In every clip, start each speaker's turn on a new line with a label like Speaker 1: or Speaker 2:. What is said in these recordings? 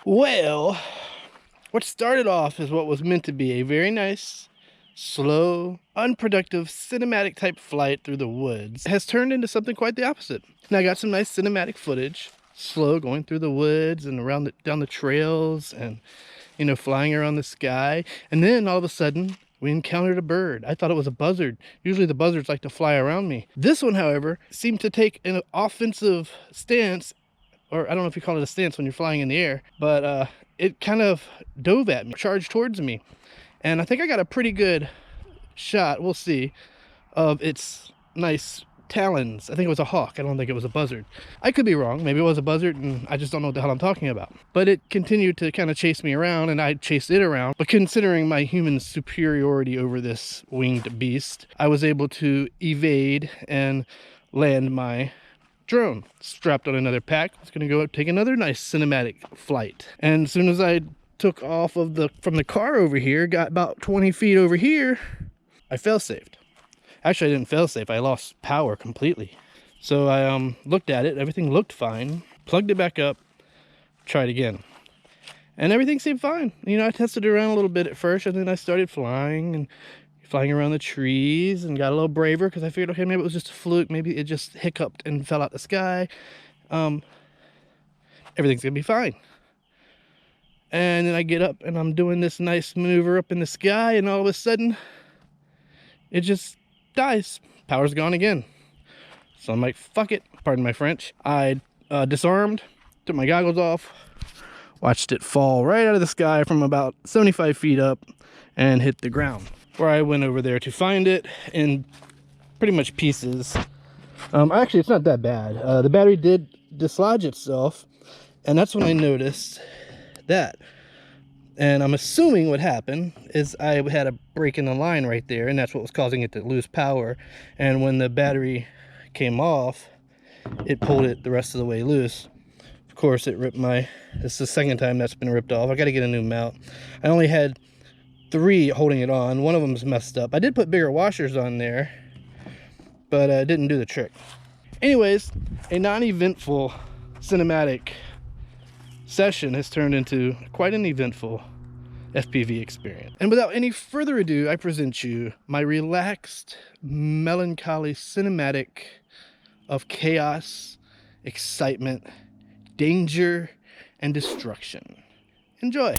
Speaker 1: Well, what started off as what was meant to be a very nice, slow, unproductive, cinematic type flight through the woods has turned into something quite the opposite. Now I got some nice cinematic footage, slow going through the woods and around down the trails and, you know, flying around the sky. And then all of a sudden, we encountered a bird. I thought it was a buzzard. Usually the buzzards like to fly around me. This one, however, seemed to take an offensive stance, or I don't know if you call it a stance when you're flying in the air, but it kind of dove at me, charged towards me. And I think I got a pretty good shot, we'll see, of its nice talons. I think it was a hawk. I don't think it was a buzzard. I could be wrong. Maybe it was a buzzard and I just don't know what the hell I'm talking about. But it continued to kind of chase me around and I chased it around. But considering my human superiority over this winged beast, I was able to evade and land my drone strapped on another pack. I was going to go take another nice cinematic flight. And as soon as I took off of from the car over here, got about 20 feet over here, I fail-safed. Actually, I didn't fail-safe. I lost power completely. So I looked at it. Everything looked fine. Plugged it back up. Tried again. And everything seemed fine. You know, I tested it around a little bit at first, and then I started flying around the trees and got a little braver because I figured, okay, maybe it was just a fluke. Maybe it just hiccuped and fell out the sky. Everything's going to be fine. And then I get up and I'm doing this nice maneuver up in the sky, and all of a sudden, it just dies. Power's gone again. So I'm like, fuck it. Pardon my French. I disarmed, took my goggles off, watched it fall right out of the sky from about 75 feet up and hit the ground. Where I went over there to find it in pretty much pieces. Actually, it's not that bad. The battery did dislodge itself, and that's when I noticed that. And I'm assuming what happened is I had a break in the line right there, and that's what was causing it to lose power. And when the battery came off, it pulled it the rest of the way loose. Of course, it ripped this is the second time that's been ripped off. I got to get a new mount. I only had 3 holding it on. One of them's messed up. I did put bigger washers on there, but it didn't do the trick. Anyways, a non-eventful cinematic session has turned into quite an eventful FPV experience. And without any further ado, I present you my relaxed, melancholy cinematic of chaos, excitement, danger, and destruction. Enjoy.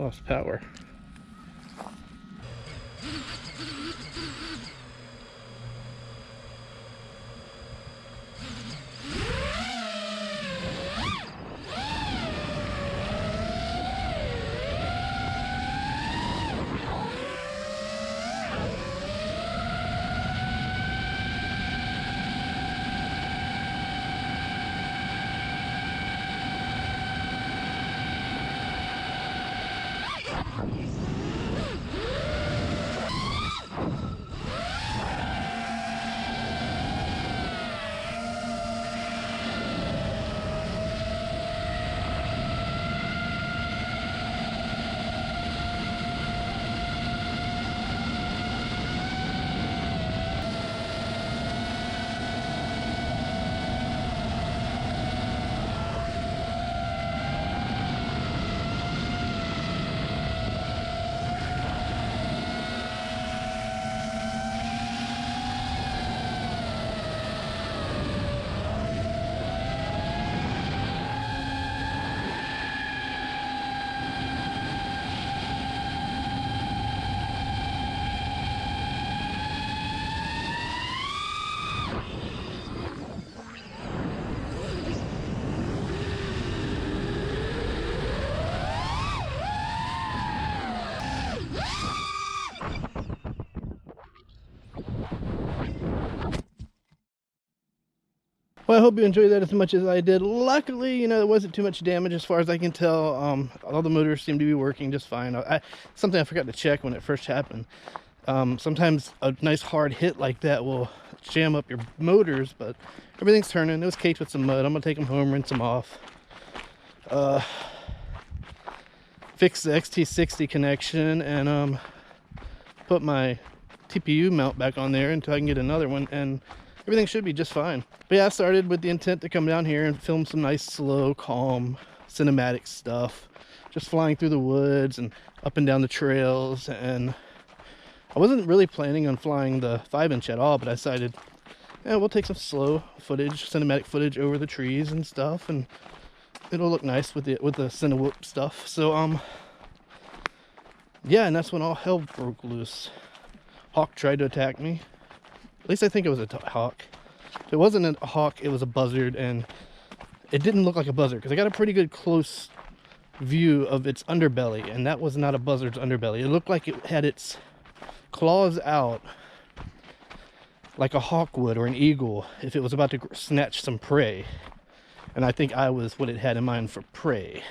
Speaker 1: Lost power. Well, I hope you enjoyed that as much as I did. Luckily, you know, there wasn't too much damage as far as I can tell. All the motors seem to be working just fine. Something I forgot to check when it first happened. Sometimes a nice hard hit like that will jam up your motors, but everything's turning. It was caked with some mud. I'm gonna take them home, rinse them off. Fix the XT60 connection and put my TPU mount back on there until I can get another one, and everything should be just fine. But yeah, I started with the intent to come down here and film some nice, slow, calm, cinematic stuff. Just flying through the woods and up and down the trails. And I wasn't really planning on flying the 5-inch at all, but I decided, yeah, we'll take some slow footage, cinematic footage over the trees and stuff, and it'll look nice with the Cinewhoop stuff. So, yeah, and that's when all hell broke loose. Hawk tried to attack me. At least I think it was a hawk. If it wasn't a hawk, it was a buzzard, and it didn't look like a buzzard because I got a pretty good close view of its underbelly, and that was not a buzzard's underbelly. It looked like it had its claws out like a hawk would, or an eagle, if it was about to snatch some prey. And I think I was what it had in mind for prey.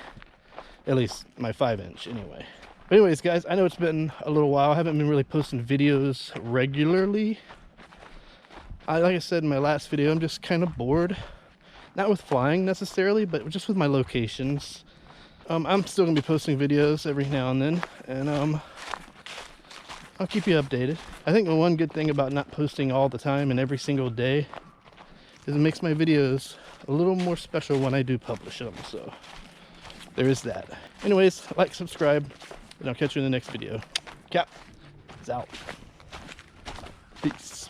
Speaker 1: At least my 5-inch anyway. But anyways, guys, I know it's been a little while. I haven't been really posting videos regularly. Like I said in my last video, I'm just kind of bored. Not with flying necessarily, but just with my locations. I'm still going to be posting videos every now and then, and I'll keep you updated. I think the one good thing about not posting all the time and every single day is it makes my videos a little more special when I do publish them, so there is that. Anyways, like, subscribe, and I'll catch you in the next video. Cap is out. Peace.